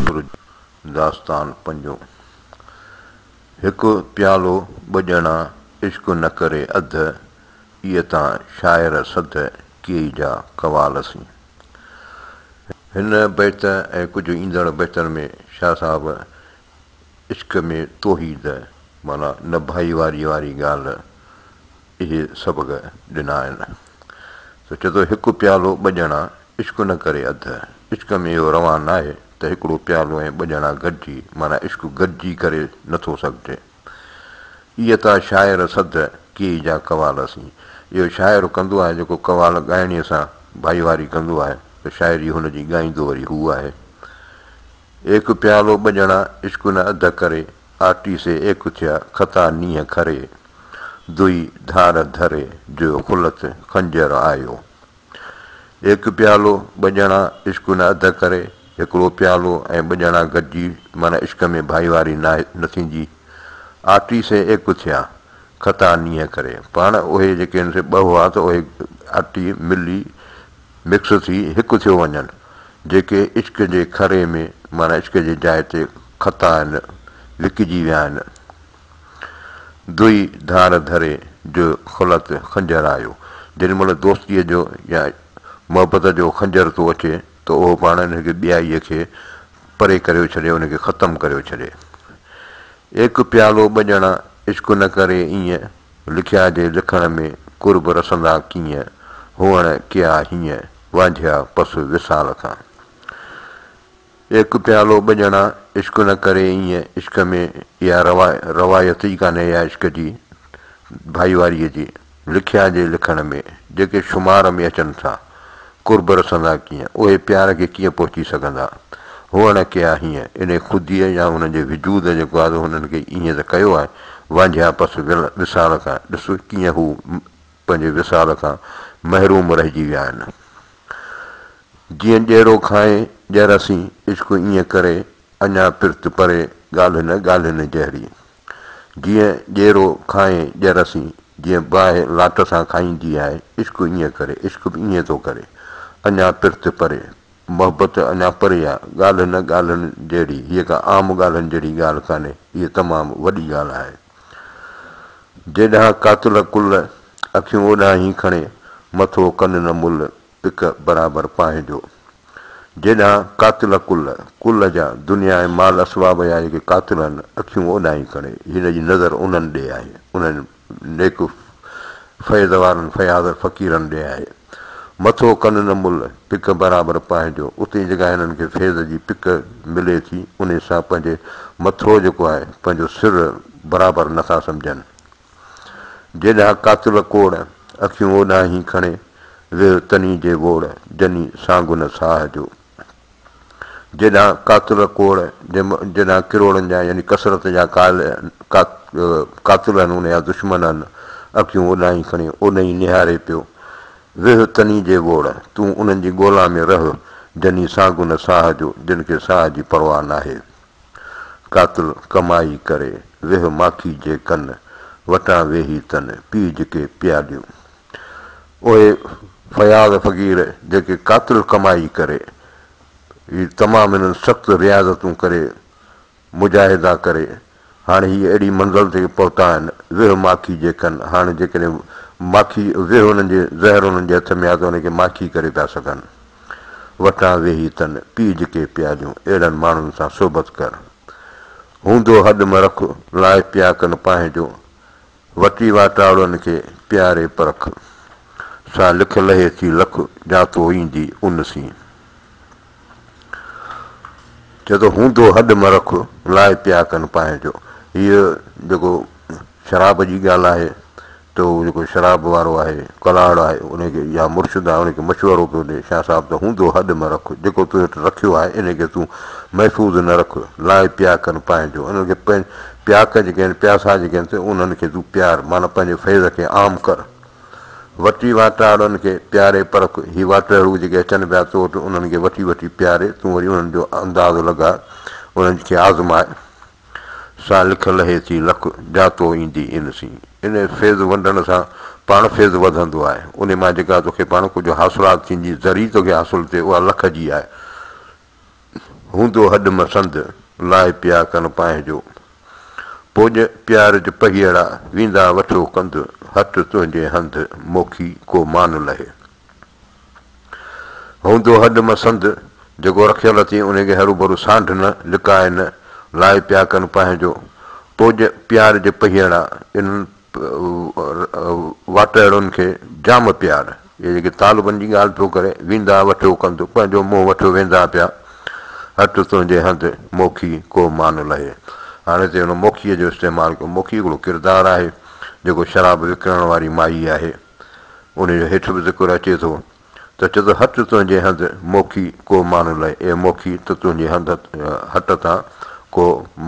कुफर दास्तान पंजो। हिकु प्यालो ॿ ॼणा इश्क न करे अध, इहे तां शाइर सद कीअं जा कवालसी। हिन बैत ऐं कुझु ईंदड़ बैतनि में शाह साहब इश्क में तोहीद माना न भाईवारी वारी ॻाल्हि इहे सबक़ ॾिना आहिनि। त चए थो हिकु प्यालो ॿ ॼणा इश्क न करे अधु। इश्क में इहो रवान न आहे त हिकिड़ो प्यालो ऐं ॿ ॼणा गॾिजी माना इश्क गॾिजी करे नथो सघिजे। इहे त शाइर सद कीअं जा कवालसी। इहो शाइर कंदो आहे जेको कवाल ॻाइणीअ सां भाईवारी कंदो आहे त शाइरी हुनजी ॻाईंदो वरी हू आहे। एक प्यालो ॿ ॼणा इश्क न अध करे, आटी से एक थिया खता नीह खरे, दुई धार धरे जो खुलत खंजर आयो। एक प्यालो ॿ ॼणा इश्क न अध करे, हिकिड़ो प्यालो ऐं ॿ ॼणा गॾिजी माना इश्क में भाईवारी न थींदी। आटी से एक थिया खता नीह करे, पाण उहे जेके आहिनि से ॿ हुआ त उहे आटी मिली मिक्स थी हिकु थियो वञनि, जेके इश्क जे खरे में माना इश्क जे जाइ ते खता आहिनि विकिजी विया आहिनि। दुई धार धरे जो खुलत खंजर आयो। जेॾी महिल दोस्तीअ जो या मोहबत जो खंजर थो अचे त उहो पाण हिनखे ॿियाईअ खे परे करे छॾे, उनखे ख़तमु करे छॾे। एक प्यालो ॿ ॼणा इश्क न करे ईअं, लिखिया जे लिखण में कुर्ब रसंदा कीअं, हुअण कया हीअं वांझिया पस विसाल खां। एक प्यालो ॿ ॼणा इश्क न करे ईअं, इश्क में इहा रवायत ई कान्हे इहा इश्क जी भाईवारीअ जी। लिखिया जे लिखण में जेके शुमार में अचनि था, कुर्ब रसंदा कीअं, उहे प्यार खे कीअं पहुची सघंदा। हुअण कया हीअं, इन ख़ुदीअ या हुनजे वजूद जेको आहे हुननि खे ईअं त कयो आहे। वांझिया पस विसाल खां, ॾिसो कीअं हू पंहिंजे विसाल खां महरूम रहिजी विया आहिनि। जीअं ॼेरो खाए ॼरसी इश्क ईअं करे, अञा पिर्त परे ॻाल्हि न जहिड़ी। जीअं ॼेरो खाए ॼरसी, जीअं बाहि लाट सां खाईंदी आहे, इश्क ईअं करे, इश्क बि ईअं थो करे। अञा पिर्त परे, मोहबत अञा परे आहे, ॻाल्हि न जहिड़ी। हीअ का आम ॻाल्हियुनि जहिड़ी ॻाल्हि कान्हे, हीअ तमामु वॾी ॻाल्हि आहे। जेॾां कातिल कुल अखियूं ओॾां ई खणे, मथो कन न मुल पिक बराबरि पंहिंजो। जेॾां कातिल कुल जा दुनिया ऐं माल असबाब जा जेके कातिल आहिनि, अखियूं ओॾां ई खणे, हिन जी नज़र उन्हनि ॾे आहे, उन्हनि नेक फैज़ वारनि फयाज़ फ़क़ीरनि ॾे आहे। मथो कन न मुल पिक बराबरि पंहिंजो, उते जेका हिननि खे फैज़ जी पिक मिले थी, उन सां पंहिंजे मथो जेको आहे पंहिंजो सिर बराबरि नथा सम्झनि। जेॾां कातिल कोड़ अखियूं ओॾां ई खणे, विह तनी जे वोड़ जनी सांगुन साह जो। जेॾां कातिल कोड़ जेॾां किरोड़नि जा यानी कसरत जा कातिल आहिनि, उन जा दुश्मन आहिनि, अखियूं ओॾां ई खणी ओॾां ई निहारे पियो। विह तनी जे वोड़, तूं उन्हनि जी ॻोल्हा में रह, जनी सांगुन साह जो, जिन खे साह जी परवाह नाहे। कातिल कमाई करे विह माखी जे कन, वटां वेही तन पीज के प्यालियूं। उहे फयाज़ फ़क़ीर जेके कातिल कमाई करे, हीअ तमामु हिननि सख़्तु रियाज़तूं करे मुजाहिदा करे हाणे हीअ अहिड़ी मंज़िल ते पहुता आहिनि। विह माखी जे कन, हाणे जेकॾहिं माखी विह हुननि जे ज़हर हुननि जे हथ में आहे त हुनखे माखी करे पिया सघनि। वटां वेही तन पीज के प्यालियूं, अहिड़नि माण्हुनि सां सोबत कर। हूंदो हॾ मरख लाइ पिया कनि पंहिंजो, वटी वाटाड़नि खे प्यारे परख, सा लिख लहे थी लख जातो ईंदी उन सी। चए थो हूंदो हॾ मरख लाइ पिया कनि पंहिंजो। हीअ जेको शराब जी ॻाल्हि आहे त उहो जेको शराब वारो आहे, कलाड़ आहे, उनखे या मुर्शिद आहे, उनखे मशवरो पियो ॾिए शाह साहिबु त हूंदो हॾ मरख, जेको तूं वटि रखियो आहे इनखे तूं महफ़ूज़ न रख, लाइ पिया कनि पंहिंजो। उनखे प्याक जेके आहिनि, प्यासा जेके आहिनि, उन्हनि खे तूं प्यार माना पंहिंजे फैज़ खे आम कर। वटी वाटाड़नि खे प्यारे परख, ही वाटाड़ू जेके अचनि पिया तो वटि, उन्हनि खे वठी वठी प्यारे, तूं वरी उन्हनि जो अंदाज़ो लॻा, उन्हनि खे आज़माए। सा लिख लहे थी लख जातो ईंदी इन सी। इन फैज़ वंडण सां पाण फैज़ वधंदो आहे, उन मां जेका तोखे पाण कुझु हासिलात थींदी, ज़री तोखे हासिलु थिए, उहा लख जी आहे। हूंदो हॾ मसंद लाइ पिया कनि पंहिंजो पोइ प्यार ज पहियड़ा वेंदा वठो कंदु हथ तुंहिंजे हंधि मोखी को मान लहे हूंदो हॾ मसंद जेको रखियल अथई उनखे हरू भरू सांढ न लिकाए न लाइ पिया कनि पंहिंजो पोइ प्यार जे पहियड़ा इन्हनि वाटड़ुनि खे जाम प्यार इहे जेके तालुबनि जी ॻाल्हि पियो करे वेंदा वठो कंदु पंहिंजो मुंहुं वठो वेंदा पिया हथ तुंहिंजे हंधि मोखी को मान लहे हाणे त हुन मोखीअ जो इस्तेमालु कयो मोखी हिकिड़ो किरदारु आहे जेको शराब विकिणण वारी माई आहे उनजो हेठि बि ज़िक्र अचे थो त चए थो हथ तुंहिंजे हंधि मोखी को मान लहे ए मोखी त तुंहिंजे हथ तां को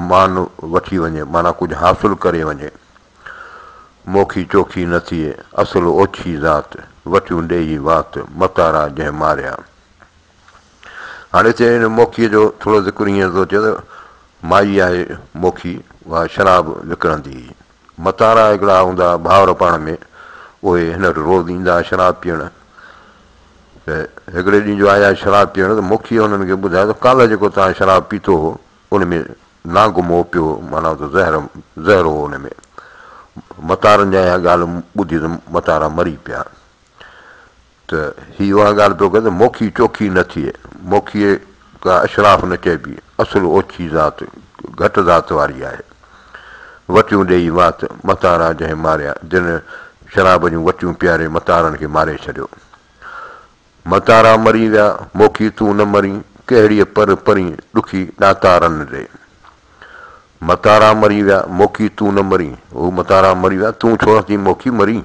मान वठी वञे माना कुझु हासिलु करे वञे मोखी चोखी न थिए असुलु ओछी ज़ात वठियूं ॾेई वात मतारा जंहिं मारिया हाणे हिते हिन मोखीअ जो थोरो ज़िक्र ईअं थो चए त माई आहे मोखी उहा शराब विकिणंदी हुई मतारा हिकिड़ा हूंदा भाउर पाण में उहे हिन रोज़ ईंदा शराब पीअण त हिकिड़े ॾींहं जो आया शराब पीअण त मोखीअ हुननि खे ॿुधायो त काल्ह जेको तव्हां शराब पीतो हो उन में नागुमो पियो माना त ज़हर हो हुन में मतारनि जा इहा ॻाल्हि ॿुधी त मतारा मरी पिया त हीअ उहा ॻाल्हि पियो कजे त मोखी चोखी न थिए मोखीअ का अशराफ़ न चइबी असुलु ओछी ज़ात घटि ज़ात वारी आहे वटियूं ॾेई वात मतारा जंहिं मारिया जिन शराब जूं वटियूं पीआरे मतारनि खे मारे छॾियो मतारा मरी विया मोखी तूं न मरी कहिड़ीअ पर परी ॾुखी ॾातारनि ॾे मतारा मरी विया मोखी तूं न मरी हू मतारा मरी विया तूं छो थी मोखी मरी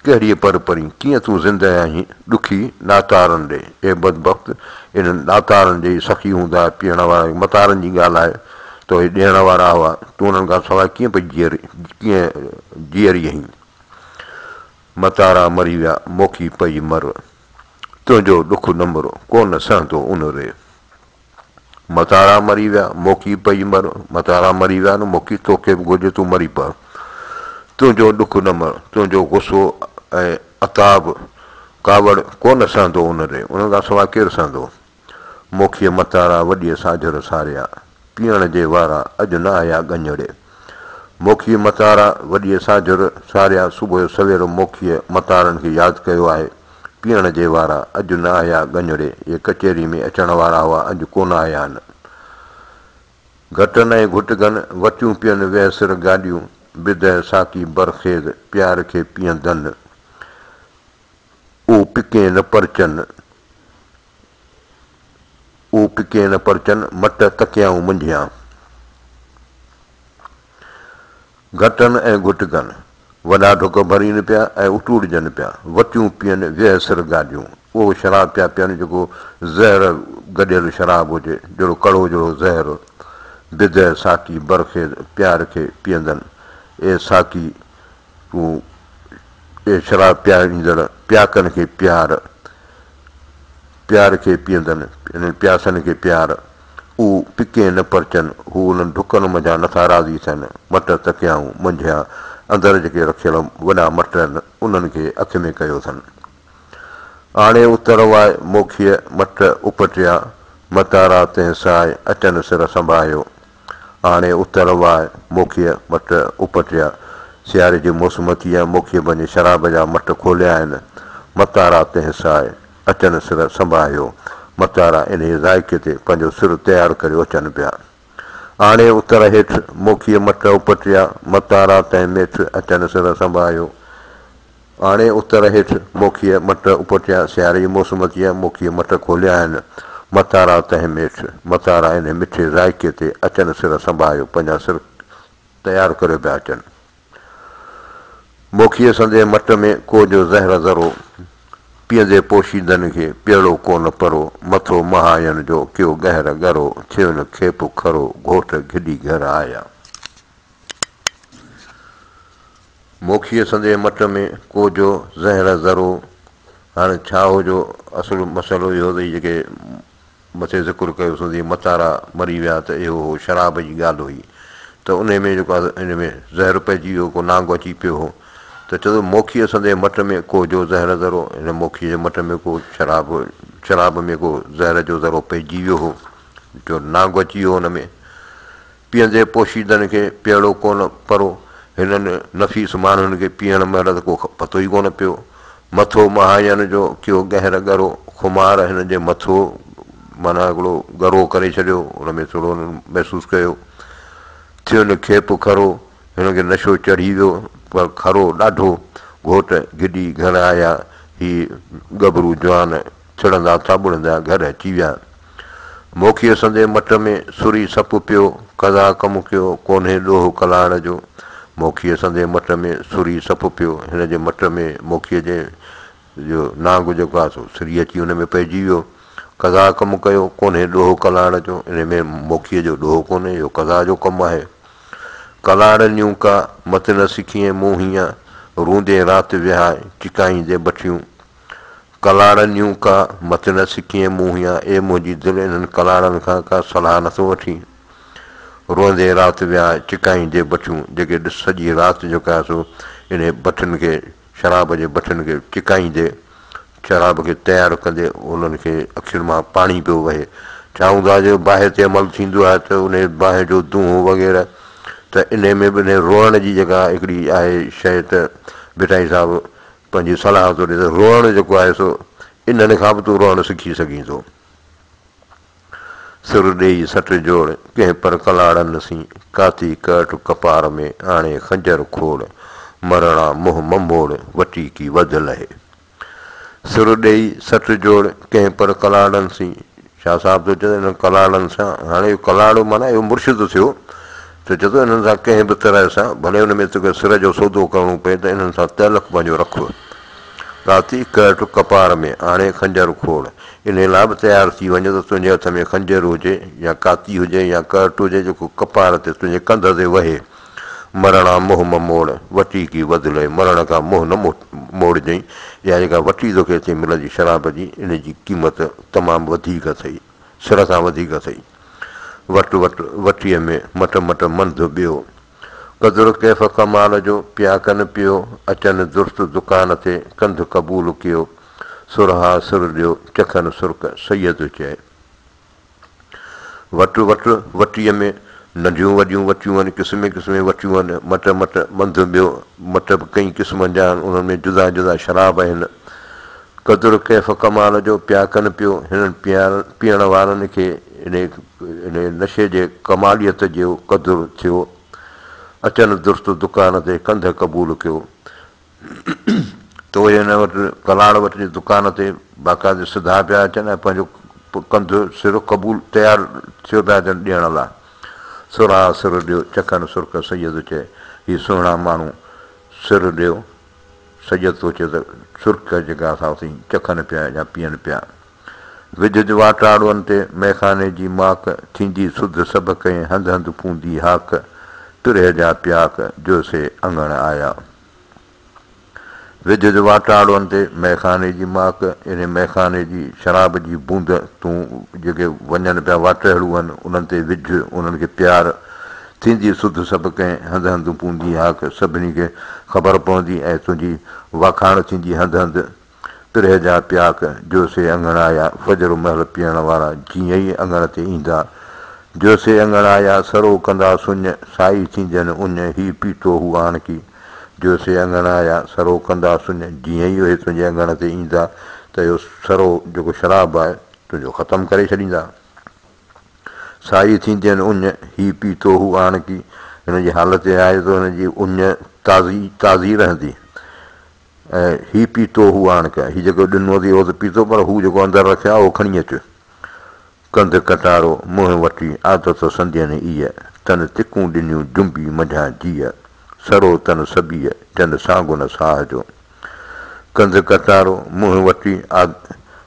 कहिड़ीअ पर परी कीअं तूं ज़िंदह आहीं ॾुखी ॾातारनि ॾे ए बदबख़्त इन्हनि ॾातारनि जे सखी हूंदा पीअण वारा मतारनि जी ॻाल्हि आहे त उहे ॾियण वारा हुआ तूं उन्हनि खां सवाइ कीअं पई कीअं जीअरी आहीं मतारा मरी विया मोखी पई मर तुंहिंजो ॾुख न मरो कोन सहंदो उन रे मतारा मरी विया मोखी पई मर मतारा मरी विया न मोखी तोखे बि घुरिजे तूं मरी पए तुंहिंजो ॾुख न मर तुंहिंजो गुस्सो ऐं अताब कावड़ कोन सहंदो उन रे उन्हनि खां सवाइ केरु सहंदो मोखीअ मतारा वॾीअ साझर सारिया पीअण जे वारा अॼु न आया गंजड़े मोखीअ मतारा वॾीअ साझर सारिया सुबुह जो सवेर मोखीअ मतारनि खे यादि कयो आहे पीअण जे वारा अॼु न आया गंजड़े इहे कचहरी में अचण वारा हुआ अॼु कोन आया आहिनि घटनि ऐं घुटगनि वटियूं पीअनि वहसिर गाॾियूं बिद साकी बरखेज़ प्यार खे पीअंदनि ऊ पिके न परचनि मट तकियाऊं मुंझिया घटनि ऐं घुटगनि वॾा ढुक भरीनि पिया ऐं उटूड़जनि पिया वटियूं पीअनि वहसिर गाॾियूं उहो शराब पिया पीअनि जेको ज़हर गॾियल शराब हुजे जहिड़ो कड़ो जहिड़ो ज़हर बिद साकी बरखेज़ प्यार खे पीअंदनि ए साकी तूं ए शराब पीआरींदड़ प्याकनि खे प्यार खे पीअंदनि इन्हनि प्यासनि खे प्यार हू पिके न परचनि हू उन्हनि ढुकनि मंझां नथा राज़ी थियनि मट तकियाऊं मुंझिया अंदरि जेके रखियल वॾा मट आहिनि उन्हनि खे अखि में कयो अथनि आणे उतर वाए मोखीअ मट उपटिया मतारा तंहिं साए अचनि सिर संभायो हाणे उतर वाए मोखीअ मट उपटिया सियारे जे मौसम थी आहे मोखीअ पंहिंजे शराब जा मट खोलिया आहिनि मतारा तंहिं साए अचनि सिर संभायो मतारा इन ज़ाइके ते पंहिंजो सिर तयारु करे अचनि पिया हाणे उतर हेठि मोखीअ मट उपटिया मतारा तंहिं मेठि अचनि सिर संभायो हाणे उतर हेठि मोखीअ मट उपटिया सियारे जी मौसम थी आहे मोखीअ मट खोलिया आहिनि मतारा तंहिं मेठि मतारा इन मिठे ज़ाइके ते अचनि सिर संभायो पंहिंजा सिर तयारु करे पिया अचनि मोखीअ संदे मट में को जो ज़हर ज़रो पीअंदे पोशीदनि खे पीअड़ो कोन परो मथो महायन जो कियो गहर गरो थियो न खेप खरो घोट घिॾी घर आया मोखीअ संदे मट में को जो ज़हर ज़रो हाणे छा हो जो असुलु मसइलो इहो त जेके मथे ज़िक्र कयोसीं मतारा मरी विया त इहो शराब जी ॻाल्हि हुई त उन में जेको आहे इन में ज़हर पइजी वियो को नांग अची पियो हो त चए थो मोखीअ संदे मट में को जो ज़हर ज़रो हिन मोखीअ जे मट में को शराब में को ज़हर जो ज़रो पइजी वियो हो जो नांग अची वियो हुन में। पीअंदे पोशीदनि खे पीअड़ो कोन परो, हिननि नफ़ीस माण्हुनि खे पीअण महिल त को पतो ई कोन पियो। मथो महायन जो कियो गहर ॻरो, खुमार हिन जे मथो माना हिकिड़ो ॻरो करे छॾियो, हुन में थोरो महसूसु कयो। थियो न खेप खरो, हिनखे नशो चढ़ी वियो, पर खरो ॾाढो। घोट गिॾी घर आया, ही गबरू जवान छिड़ंदा थाॿड़ंदा घर अची विया। मोखीअ संदे मट में सुरी सप पियो, कदा कमु कयो कोन्हे ॾोह कलाण जो। मोखीअ संदे मट में सुरी सप पियो, हिन जे मट में मोखीअ जे जो नांग जेको आहे सो सिरी अची हुन में पइजी वियो। कदा कमु कयो कोन्हे ॾोह कलाण जो, इन में मोखीअ जो ॾोह कोन्हे, इहो कदा जो कमु आहे। कलाड़नियूं का मत न सिखीअ मूं हीअं, रूंदे राति विहाए चिकाईंदे बठियूं। कलाड़नियूं का मत न सिखीअ मूं हीअं, ए मुंहिंजी दिलि इन्हनि कलाड़नि खां का सलाह नथो वठी। रोंदे राति विहाए चिकाईंदे बठियूं, जेके सॼी राति जेका आहे सो इन बठियुनि खे, शराब जे बठियुनि खे चिकाईंदे, शराब खे तयारु कंदे उन्हनि खे अखियुनि मां पाणी पियो वहे। चऊं था जो बाहि ते अमल थींदो आहे त उन बाहि जो दूंहों वग़ैरह, त इन में बि इन रोअण जी जेका हिकिड़ी आहे शइ, त भिटाई साहिबु पंहिंजी सलाह थो ॾिए त रोअणु जेको आहे सो इन्हनि खां बि तूं रोअणु सिखी सघीं थो। सिर ॾेई सट जोड़ कंहिं पर कलाड़नि सी, काती कट कपार में आणे खंजर खोड़, मरणा मुंहुं ममोड़ वटी की वध लहे। सिर ॾेई सट जोड़ कंहिं पर कलाड़नि सी, शाह साहिबु थो चए हिन कलाड़नि सां, हाणे इहो कलाड़ो माना इहो मुर्शिद थियो, त चए थो हिननि सां कंहिं बि तरह सां, भले हुन में तोखे सिर जो सौदो करिणो पए त इन्हनि सां तलक पंहिंजो रख। काती कट कपार में आणे खंजर खोड़, इन लाइ बि तयारु थी वञे त तुंहिंजे हथ में खंजर हुजे या काती हुजे या कट हुजे, जेको कपार ते तुंहिंजे कंध ते वहे। मरणा मुंहुं ममोड़ वटी की वधले, मरण खां मुंहुं न मोड़जईं, इहा जेका वटी तोखे अचे मिलंदी शराब जी, इन जी क़ीमत तमामु वधीक अथई, सिर खां वधीक अथई। वटि वटि वटीअ में मट मट मंद ॿियो, क़दुरु कैफ़ कमाल जो पिया कनि पियो, अचनि दुरुस्त दुकान ते कंधु क़बूल कयो। सुरहा सिर ॾियो चखनि सुर्क सैयद चए। वटि वटि वटीअ में नंढियूं वॾियूं वटियूं आहिनि, क़िस्मे क़िस्मे वटियूं आहिनि, मट मट मंद ॿियो, मट बि कई क़िस्मनि जा आहिनि, उन्हनि में जुदा जुदा शराब आहिनि। क़दुरु कैफ़ कमाल जो पिया कनि पियो, हिननि पीअण वारनि खे इन नशे जे कमालियत जो क़दुरु थियो। अचनि दुरुस्त दुकान ते कंध क़बूल कयो, त उहे हिन वटि कलाड़ वटि दुकान ते बाक़ाइदे सिधा पिया अचनि ऐं पंहिंजो कंधु सिर क़बूल तयारु थियो पिया अचनि ॾियण लाइ। सुरा सिर ॾियो चखनि सुर्क सैयद चए, हीअ सुहिणा माण्हू सिर ॾियो, सैयद थो चए त सुर्क जेका असां चखनि पिया या पीअनि पिया। विझ वाटाड़ुअनि ते मैखाने जी माक, थींदी सुध सभु कई हंधि हंधि पूंदी हाक, तुरह जा प्याक जो से अंगण आया। विझ वाटाड़ुअनि ते मैखाने जी माक, इन मैखाने जी शराब जी बूंद तूं जेके वञनि पिया वाटड़ू आहिनि उन्हनि ते विझ, उन्हनि खे प्यार। थींदी सुध सभु कंहिं हंधि हंधि पूंदी हाक, सभिनी खे ख़बर पवंदी ऐं तुंहिंजी वाखाण थींदी हंधि हंधि। तुरह जा प्याक जो से अंगण आया, फजर महल पीअण वारा जीअं ई अंगण ते ईंदा। जो से अंगण आया सरो कंदा सुञ, साई थींदनि उञ ही पीतो हू आणकी। जो से अंगण आया सरो कंदा सुञ, जीअं ई उहे तुंहिंजे अंगण ते ईंदा त इहो सरो जेको शराब आहे तुंहिंजो ख़तमु करे छॾींदा। साई थींदनि उञ ही पीतो हू आणकी, हिन जी हालत इहा आहे त हुनजी उञ ताज़ी रहंदी। ऐं ही पीतो हू आणक, हीउ जेको ॾिनो अथई उहो त पीतो, पर हू जेको अंदरि रखिया उहो खणी अचु। कंधु कटारो मुंहुं वठी आदत संधियनि इहा, तन तिकूं ॾिनियूं जुंबी मझां जीअ, सरो तन सबीअ जन सागुन साह जो। कंधु कटारो मुंहुं वठी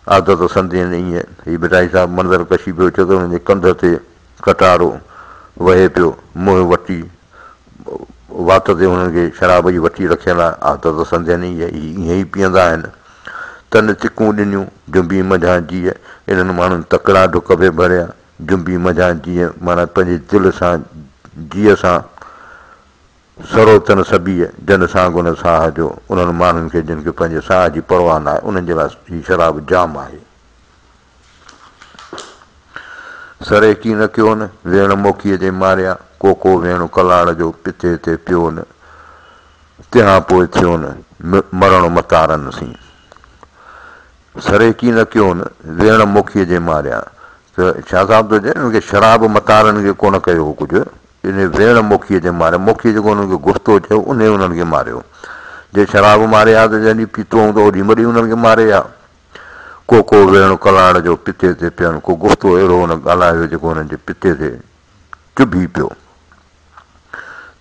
आदत संधियनि ईअं, हीउ भिटाई साहिबु मंदरु कशी पियो चए थो हुनजे कंध ते कटारो वहे पियो, मुंहुं वठी वात ते हुननि खे शराब जी वठी रखियल आहे, आदत संधियनि ईअं ई पीअंदा आहिनि। तन तिकूं ॾिनियूं जुंबी मझां जीअ, इन्हनि माण्हुनि तकिड़ा डुक बि भरिया। जुंबी मझां जीअ माना पंहिंजे दिलि सां जीअ सां, सरो तन सबीअ जन सागुन साह जो, उन्हनि माण्हुनि खे जिन खे पंहिंजे साह जी परवाह न आहे उन्हनि जे लाइ हीअ शराब जाम आहे। सरेकी न कयो न वेण मोखीअ जे मारिया कोको वेण कलाड़ जो पिते ते पियो न तंहिंखां पोइ थियो न मरण मतारनि सी सरेकी न कयो न वेण मोखीअ जे मारिया त छा साहिब थो चए हुनखे शराब मतारनि खे कोन कयो कुझु इन वेण मोखीअ जे मारिया मोखीअ जेको हुनखे गुफ़्तो चयो उन उन्हनि खे मारियो जे शराब मारे हा त जॾहिं पीतो हूंदो ओॾी महिल उन्हनि खे मारे हा कोको वेण कलाड़ जो पिते ते पियनि को गुफ़्तो अहिड़ो हुन ॻाल्हायो जेको हुननि जे पिते ते चुभी पियो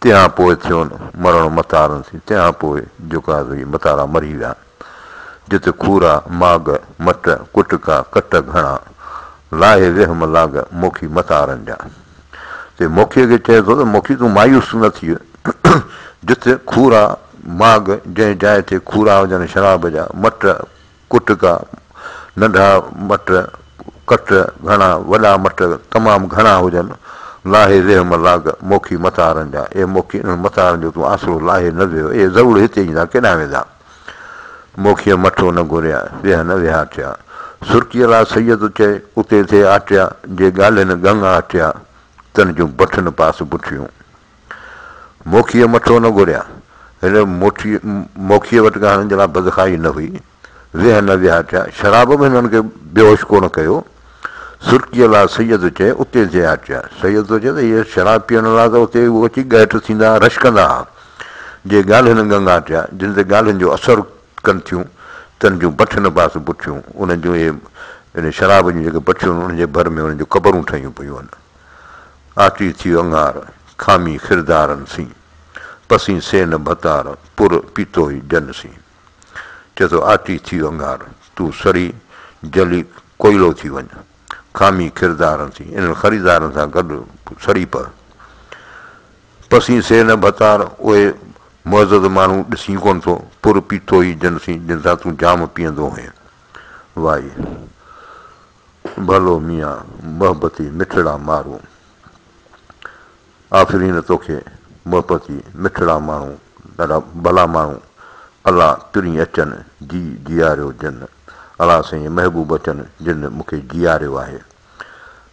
तंहिंखां पोइ थियो न मरण मतारनि सी तंहिंखां पोइ जेका मतारा मरी विया जिते खूरा माग मट कुटका कट घणा लाहे वेहम लाग मोखी मतारनि जा ते मोखीअ खे चए थो त मोखी तूं मायूस न थी जिते खूरा माग जंहिं जाइ ते खूरा हुजनि शराब जा मट कुटका नंढा मट कट घणा वॾा मट तमामु घणा हुजनि लाहे वेहम लाग मोखी मतारनि जा ए मोखी मतारनि जो तूं आसिरो लाहे न वियो ए ज़रूरु हिते ईंदा केॾां वेंदा मोखीअ मथो न घुरिया वेह न विया थिया सुर्कीअ लाइ सैयद चए उते थिए आटिया जे ॻाल्हियुनि गंगा अटिया तन जूं बठिन पास पुठियूं मोखीअ मथो न घुरिया हिन मोखीअ वटि का हिननि जे लाइ बदखाई न हुई वेह न विया थिया शराब बि हिननि खे बेहोश कोन कयो सुर्कीअ लाइ सैयद चए उते थिए अटिया सैयद थो चए त इहे शराब पीअण लाइ त उते उहो अची गैठ थींदा रशकंदा हुआ जे ॻाल्हियुनि गंगा अटिया जिन ते ॻाल्हियुनि जो असरु कनि थियूं तन जूं बठिन पास पुठियूं उन्हनि जूं इहे इन शराब जूं जेके बठियूं आहिनि उन्हनि जे भर में उन्हनि जूं क़बरूं ठहियूं पियूं आहिनि आटी थी अंगार खामी खिरदारनि सी पसी सेन भतार पुर पीतो ई जन सी चए थो आटी थी अंगार तूं सड़ी जली कोयलो थी वञ खामी खिरदारनि सी इन्हनि ख़रीदारनि सां गॾु सड़ी पए पसी सेन भतार उहे मुअज़्ज़ज़ माण्हू ॾिसी कोन थो पुर पीतो ई जन सी जिन सां तूं जाम पीअंदो हुएं वाई भलो मियां मोहबती मिठड़ा माण्हू आफ़रीन तोखे मोहबती मिठड़ा माण्हू ॾाढा भला माण्हू अलाह तुरी अचनि जी जीआरियो जन अलाह साईं महबूब अचनि जिन मूंखे जीआरियो आहे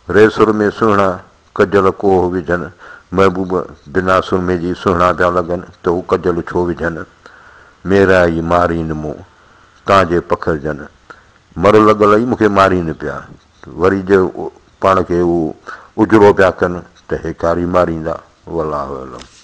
रेसुर में सुहिणा कजल कोह विझनि महबूब बिना सुरमे जी सुहिणा पिया लॻनि त हू कजल छो विझनि मेरा ई मारीनि मूं तव्हांजे पखिड़जनि मर लॻल ई मूंखे मारीनि पिया वरी जो पाण खे हू उजड़ो पिया कनि त हे कारी मारींदा वल्लाहु अलम।